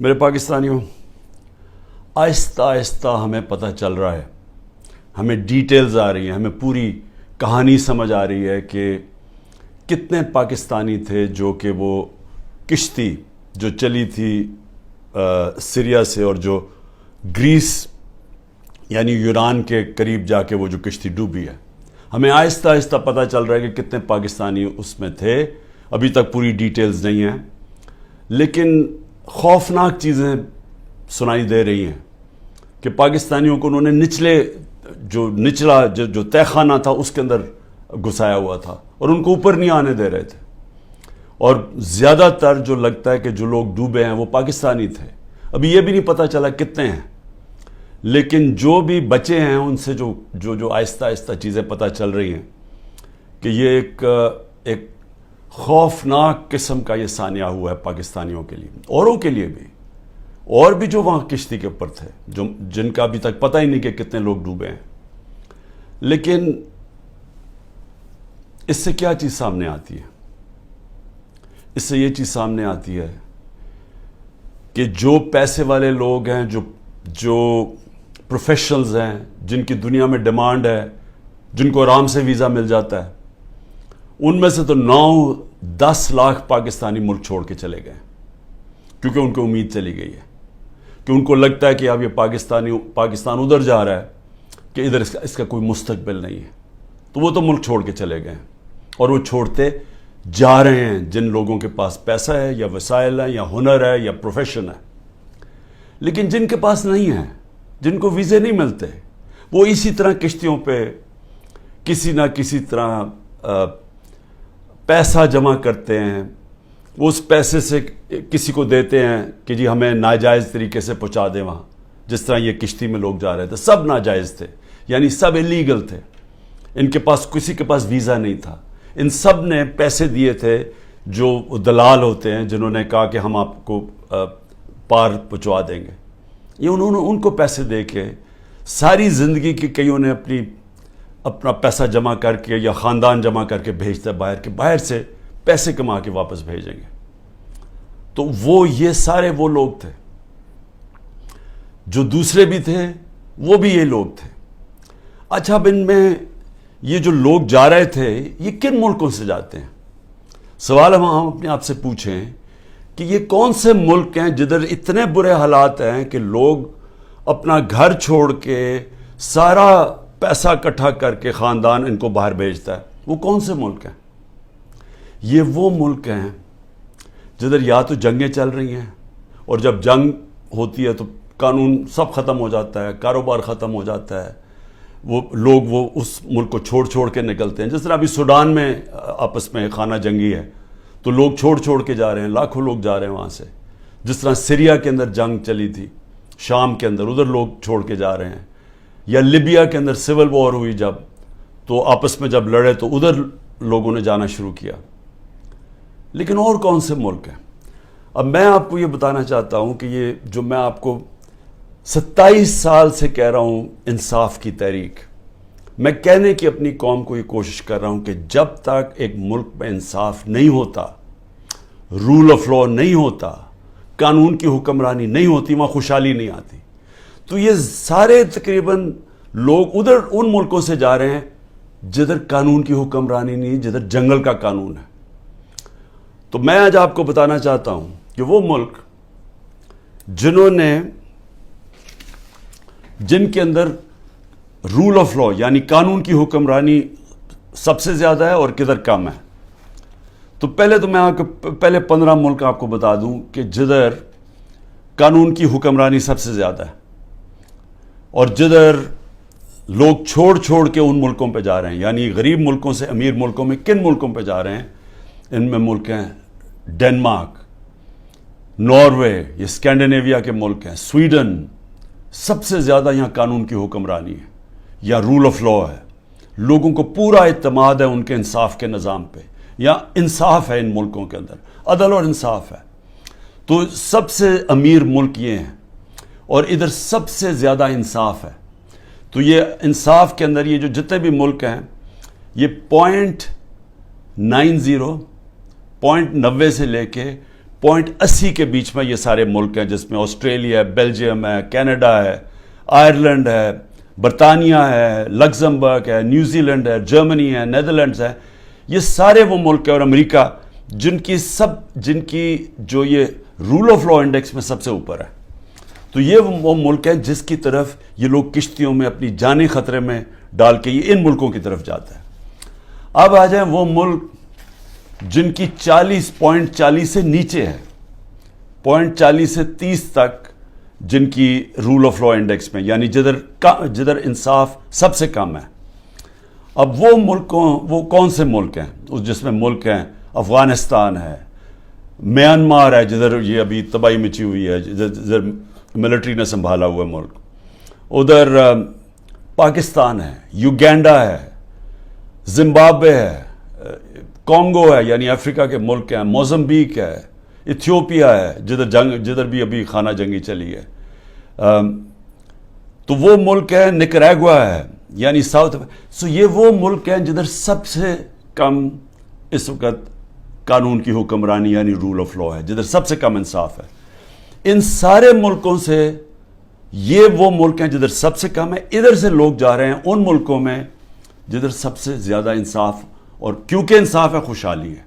میرے پاکستانیوں، آہستہ آہستہ ہمیں پتہ چل رہا ہے، ہمیں ڈیٹیلز آ رہی ہیں، ہمیں پوری کہانی سمجھ آ رہی ہے کہ کتنے پاکستانی تھے جو کہ وہ کشتی جو چلی تھی سیریا سے اور جو گریس یعنی یونان کے قریب جا کے وہ جو کشتی ڈوبی ہے، ہمیں آہستہ آہستہ پتہ چل رہا ہے کہ کتنے پاکستانی اس میں تھے. ابھی تک پوری ڈیٹیلز نہیں ہیں، لیکن خوفناک چیزیں سنائی دے رہی ہیں کہ پاکستانیوں کو انہوں نے نچلا جو تہہ خانہ تھا اس کے اندر گھسایا ہوا تھا اور ان کو اوپر نہیں آنے دے رہے تھے. اور زیادہ تر جو لگتا ہے کہ جو لوگ ڈوبے ہیں وہ پاکستانی تھے. ابھی یہ بھی نہیں پتہ چلا کتنے ہیں، لیکن جو بھی بچے ہیں ان سے جو آہستہ آہستہ چیزیں پتہ چل رہی ہیں کہ یہ ایک خوفناک قسم کا یہ سانحہ ہوا ہے پاکستانیوں کے لیے، اوروں کے لیے بھی، اور بھی جو وہاں کشتی کے اوپر تھے جن کا ابھی تک پتہ ہی نہیں کہ کتنے لوگ ڈوبے ہیں. لیکن اس سے کیا چیز سامنے آتی ہے؟ اس سے یہ چیز سامنے آتی ہے کہ جو پیسے والے لوگ ہیں، جو پروفیشنلز ہیں، جن کی دنیا میں ڈیمانڈ ہے، جن کو آرام سے ویزا مل جاتا ہے، ان میں سے تو 9-10 لاکھ پاکستانی ملک چھوڑ کے چلے گئے، کیونکہ ان کو امید چلی گئی ہے کہ ان کو لگتا ہے کہ اب یہ پاکستان ادھر جا رہا ہے کہ ادھر اس کا کوئی مستقبل نہیں ہے، تو وہ تو ملک چھوڑ کے چلے گئے اور وہ چھوڑتے جا رہے ہیں جن لوگوں کے پاس پیسہ ہے یا وسائل ہے یا ہنر ہے یا پروفیشن ہے. لیکن جن کے پاس نہیں ہے، جن کو ویزے نہیں ملتے، وہ اسی طرح کشتیوں پہ کسی نہ کسی طرح پیسہ جمع کرتے ہیں. وہ اس پیسے سے کسی کو دیتے ہیں کہ جی ہمیں ناجائز طریقے سے پہنچا دیں وہاں. جس طرح یہ کشتی میں لوگ جا رہے تھے سب ناجائز تھے، یعنی سب الیگل تھے، ان کے پاس کسی کے پاس ویزا نہیں تھا. ان سب نے پیسے دیے تھے، جو دلال ہوتے ہیں جنہوں نے کہا کہ ہم آپ کو پار پہنچوا دیں گے. یہ انہوں نے ان کو پیسے دے کے ساری زندگی کی کئیوں نے اپنا پیسہ جمع کر کے یا خاندان جمع کر کے بھیجتا ہے باہر سے پیسے کما کے واپس بھیجیں گے. تو یہ سارے وہ لوگ تھے. جو دوسرے بھی تھے وہ بھی یہ لوگ تھے. اچھا، اب ان میں یہ جو لوگ جا رہے تھے یہ کن ملکوں سے جاتے ہیں؟ سوال ہم اپنے آپ سے پوچھیں کہ یہ کون سے ملک ہیں جدھر اتنے برے حالات ہیں کہ لوگ اپنا گھر چھوڑ کے سارا پیسہ اکٹھا کر کے خاندان ان کو باہر بھیجتا ہے؟ وہ کون سے ملک ہیں؟ یہ وہ ملک ہیں جدھر یا تو جنگیں چل رہی ہیں، اور جب جنگ ہوتی ہے تو قانون سب ختم ہو جاتا ہے، کاروبار ختم ہو جاتا ہے، وہ لوگ اس ملک کو چھوڑ کے نکلتے ہیں. جس طرح ابھی سوڈان میں آپس میں خانہ جنگی ہے تو لوگ چھوڑ کے جا رہے ہیں، لاکھوں لوگ جا رہے ہیں وہاں سے. جس طرح سیریا کے اندر جنگ چلی تھی، شام کے اندر، ادھر لوگ چھوڑ کے جا رہے ہیں. یا لیبیا کے اندر سول وار ہوئی جب، تو آپس میں جب لڑے تو ادھر لوگوں نے جانا شروع کیا. لیکن اور کون سے ملک ہیں؟ اب میں آپ کو یہ بتانا چاہتا ہوں کہ یہ جو میں آپ کو 27 سال سے کہہ رہا ہوں، انصاف کی تحریک، میں کہنے کی اپنی قوم کو یہ کوشش کر رہا ہوں کہ جب تک ایک ملک میں انصاف نہیں ہوتا، رول آف لا نہیں ہوتا، قانون کی حکمرانی نہیں ہوتی، وہاں خوشحالی نہیں آتی. تو یہ سارے تقریباً لوگ ادھر ان ملکوں سے جا رہے ہیں جدھر قانون کی حکمرانی نہیں، جدھر جنگل کا قانون ہے. تو میں آج آپ کو بتانا چاہتا ہوں کہ وہ ملک جن کے اندر رول آف لا یعنی قانون کی حکمرانی سب سے زیادہ ہے اور کدھر کم ہے. تو پہلے تو میں آپ کو پہلے 15 ملک آپ کو بتا دوں کہ جدھر قانون کی حکمرانی سب سے زیادہ ہے اور جدھر لوگ چھوڑ کے ان ملکوں پہ جا رہے ہیں، یعنی غریب ملکوں سے امیر ملکوں میں کن ملکوں پہ جا رہے ہیں. ان میں ملک ہیں ڈنمارک، ناروے، یہ اسکینڈینیویا کے ملک ہیں، سویڈن. سب سے زیادہ یہاں قانون کی حکمرانی ہے یا رول آف لا ہے. لوگوں کو پورا اعتماد ہے ان کے انصاف کے نظام پہ، یا انصاف ہے ان ملکوں کے اندر، عدل اور انصاف ہے. تو سب سے امیر ملک یہ ہیں اور ادھر سب سے زیادہ انصاف ہے. تو یہ انصاف کے اندر یہ جو جتنے بھی ملک ہیں یہ 0.90 سے لے کے 0.80 کے بیچ میں یہ سارے ملک ہیں، جس میں آسٹریلیا ہے، بیلجیم ہے، کینیڈا ہے، آئرلینڈ ہے، برطانیہ ہے، لگزمبرگ ہے، نیوزی لینڈ ہے، جرمنی ہے، نیدرلینڈز ہے. یہ سارے وہ ملک ہیں، اور امریکہ، جن کی جو یہ رول آف لا انڈیکس میں سب سے اوپر ہے. تو یہ وہ ملک ہے جس کی طرف یہ لوگ کشتیوں میں اپنی جانیں خطرے میں ڈال کے یہ ان ملکوں کی طرف جاتا ہے. اب آ جائیں وہ ملک جن کی 40.40 سے نیچے ہے، 0.40 سے 30 تک، جن کی رول آف لا انڈیکس میں، یعنی جدھر انصاف سب سے کم ہے. اب وہ کون سے ملک ہیں؟ جس میں ملک ہیں افغانستان ہے، میانمار ہے جدھر یہ ابھی تباہی مچی ہوئی ہے، جدھر ملٹری نے سنبھالا ہوا ملک، ادھر پاکستان ہے، یوگینڈا ہے، زمبابوے ہے، کانگو ہے یعنی افریقہ کے ملک ہیں، موزمبیک ہے، ایتھیوپیا ہے جدھر بھی ابھی خانہ جنگی چلی ہے. تو وہ ملک ہے، نکراگوا ہے یعنی ساؤتھ. سو یہ وہ ملک ہیں جدھر سب سے کم اس وقت قانون کی حکمرانی یعنی رول آف لا ہے، جدھر سب سے کم انصاف ہے. ان سارے ملکوں سے یہ وہ ملک ہیں جدھر سب سے کم ہے. ادھر سے لوگ جا رہے ہیں ان ملکوں میں جدھر سب سے زیادہ انصاف، اور کیونکہ انصاف ہے خوشحالی ہے.